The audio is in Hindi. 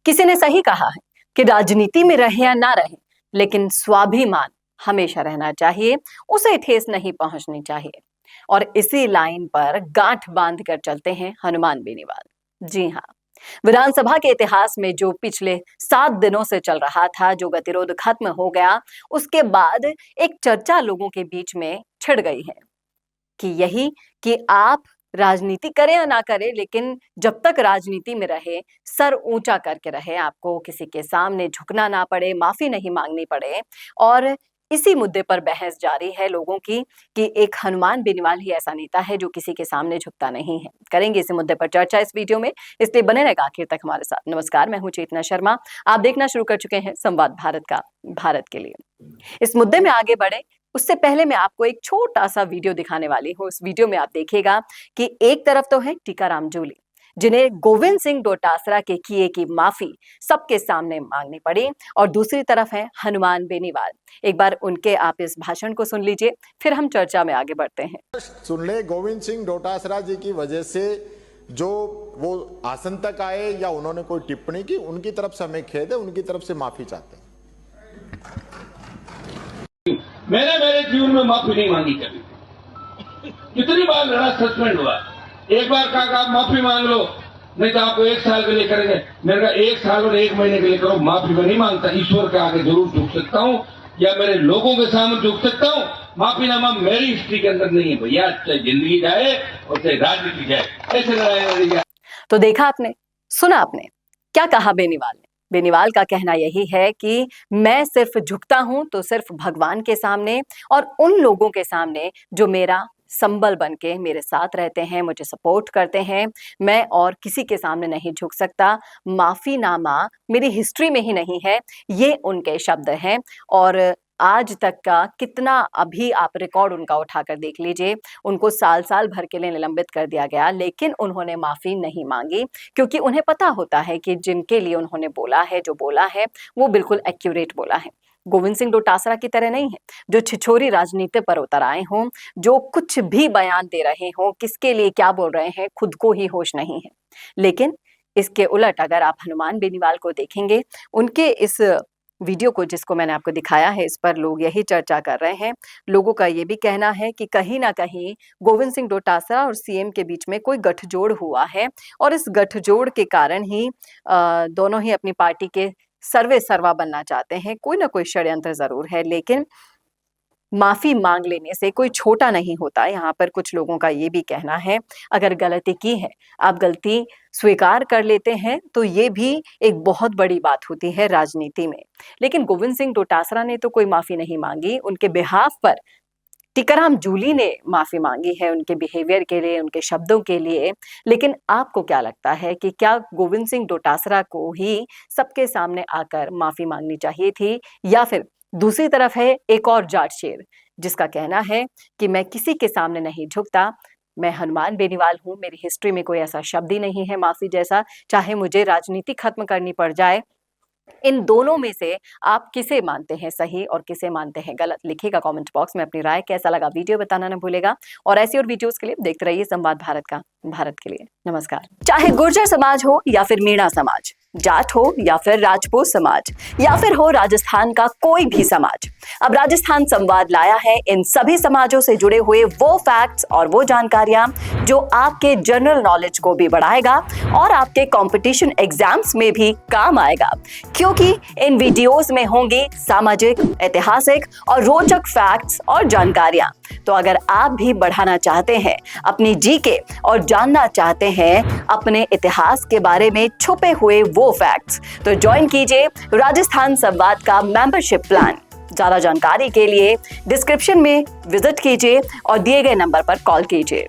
किसी ने सही कहा है कि राजनीति में रहे या ना रहे, लेकिन स्वाभिमान हमेशा रहना चाहिए, उसे ठेस नहीं पहुंचनी चाहिए। और इसी लाइन पर गांठ बांध कर चलते हैं हनुमान बेनीवाल। जी हाँ, विधानसभा के इतिहास में जो पिछले 7 दिनों से चल रहा था, जो गतिरोध खत्म हो गया, उसके बाद एक चर्चा लोगों के बीच में छिड़ गई है कि यही कि आप राजनीति करें या ना करें, लेकिन जब तक राजनीति में रहे, सर ऊंचा करके रहे, आपको किसी के सामने झुकना ना पड़े, माफी नहीं मांगनी पड़े। और इसी मुद्दे पर बहस जारी है लोगों की कि एक हनुमान बेनीवाल ही ऐसा नेता है जो किसी के सामने झुकता नहीं है। करेंगे इसी मुद्दे पर चर्चा इस वीडियो में, इसलिए बने रहेगा आखिर तक हमारे साथ। नमस्कार, मैं हूं चेतना शर्मा। आप देखना शुरू कर चुके हैं संवाद भारत का, भारत के लिए। इस मुद्दे में आगे बढ़े उससे पहले मैं आपको एक छोटा सा वीडियो दिखाने वाली हूँ। इस वीडियो में आप देखिएगा कि एक तरफ तो है टीकाराम जूली, जिन्हें गोविंद सिंह डोटासरा के किए की माफी सबके सामने मांगनी पड़ी, और दूसरी तरफ है हनुमान बेनीवाल। एक बार उनके आप इस भाषण को सुन लीजिए, फिर हम चर्चा में आगे बढ़ते हैं। सुन ले, गोविंद सिंह डोटासरा जी की वजह से जो वो आसन तक आए या उन्होंने कोई टिप्पणी की, उनकी तरफ से हमें खेद है, उनकी तरफ से माफी चाहते हैं। मैंने मेरे जीवन में माफी नहीं मांगी कभी। कितनी बार लड़ा, सस्पेंड हुआ, एक बार कहा आप माफी मांग लो, नहीं तो आपको 1 साल के लिए करेंगे। मैंने कहा 1 साल और 1 महीने के लिए करो, माफी मैं नहीं मांगता। ईश्वर के आगे जरूर झुक सकता हूँ या मेरे लोगों के सामने झुक सकता हूँ, माफीनामा मेरी हिस्ट्री के अंदर नहीं है भैया। चाहे जिंदगी जाए और चाहे राजनीति जाए, ऐसे लड़ाई। तो देखा आपने, सुना आपने, क्या कहा बेनीवाल ने। बेनीवाल का कहना यही है कि मैं सिर्फ झुकता हूं तो सिर्फ भगवान के सामने और उन लोगों के सामने जो मेरा संबल बन के मेरे साथ रहते हैं, मुझे सपोर्ट करते हैं। मैं और किसी के सामने नहीं झुक सकता। माफीनामा मेरी हिस्ट्री में ही नहीं है, ये उनके शब्द हैं। और आज तक का कितना अभी आप रिकॉर्ड उनका उठाकर देख लीजिए, उनको साल भर के लिए निलंबित कर दिया गया, लेकिन उन्होंने माफी नहीं मांगी, क्योंकि उन्हें पता होता है कि जिनके लिए उन्होंने बोला है, जो बोला है, वो बिल्कुल एक्यूरेट बोला है। गोविंद सिंह डोटासरा की तरह नहीं है जो छिछोरी राजनीति पर उतर आए हों, जो कुछ भी बयान दे रहे हों, किसके लिए क्या बोल रहे हैं, खुद को ही होश नहीं है। लेकिन इसके उलट अगर आप हनुमान बेनीवाल को देखेंगे, उनके इस वीडियो को जिसको मैंने आपको दिखाया है, इस पर लोग यही चर्चा कर रहे हैं। लोगों का ये भी कहना है कि कहीं ना कहीं गोविंद सिंह डोटासरा और सीएम के बीच में कोई गठजोड़ हुआ है, और इस गठजोड़ के कारण ही दोनों ही अपनी पार्टी के सर्वे सर्वा बनना चाहते हैं। कोई ना कोई षड्यंत्र जरूर है, लेकिन माफी मांग लेने से कोई छोटा नहीं होता। यहाँ पर कुछ लोगों का ये भी कहना है, अगर गलती की है, आप गलती स्वीकार कर लेते हैं, तो ये भी एक बहुत बड़ी बात होती है राजनीति में। लेकिन गोविंद सिंह डोटासरा ने तो कोई माफी नहीं मांगी, उनके बिहाफ पर टीकाराम जूली ने माफी मांगी है उनके बिहेवियर के लिए, उनके शब्दों के लिए। लेकिन आपको क्या लगता है कि क्या गोविंद सिंह डोटासरा को ही सबके सामने आकर माफी मांगनी चाहिए थी, या फिर दूसरी तरफ है एक और जाट शेर जिसका कहना है कि मैं किसी के सामने नहीं झुकता, मैं हनुमान बेनीवाल हूं, मेरी हिस्ट्री में कोई ऐसा शब्द ही नहीं है माफी जैसा, चाहे मुझे राजनीति खत्म करनी पड़ जाए। इन दोनों में से आप किसे मानते हैं सही और किसे मानते हैं गलत? लिखिएगा कमेंट बॉक्स में अपनी राय। कैसा लगा वीडियो बताना न भूलेगा, और ऐसी और वीडियोस के लिए देखते रहिए संवाद भारत का, भारत के लिए। नमस्कार। चाहे गुर्जर समाज हो या फिर मीणा समाज, जाट हो या फिर राजपूत समाज, या फिर हो राजस्थान का कोई भी समाज, अब राजस्थान संवाद लाया है इन सभी समाजों से जुड़े हुए वो फैक्ट्स और वो जानकारियां जो आपके जनरल नॉलेज को भी बढ़ाएगा और आपके कंपटीशन एग्जाम्स में भी काम आएगा, क्योंकि इन वीडियोस में होंगी सामाजिक, ऐतिहासिक और रोचक फैक्ट्स और जानकारियां। तो अगर आप भी बढ़ाना चाहते हैं अपनी जीके और जानना चाहते हैं अपने इतिहास के बारे में छुपे हुए वो फैक्ट्स, तो ज्वाइन कीजिए राजस्थान संवाद का मेंबरशिप प्लान। ज्यादा जानकारी के लिए डिस्क्रिप्शन में विजिट कीजिए और दिए गए नंबर पर कॉल कीजिए।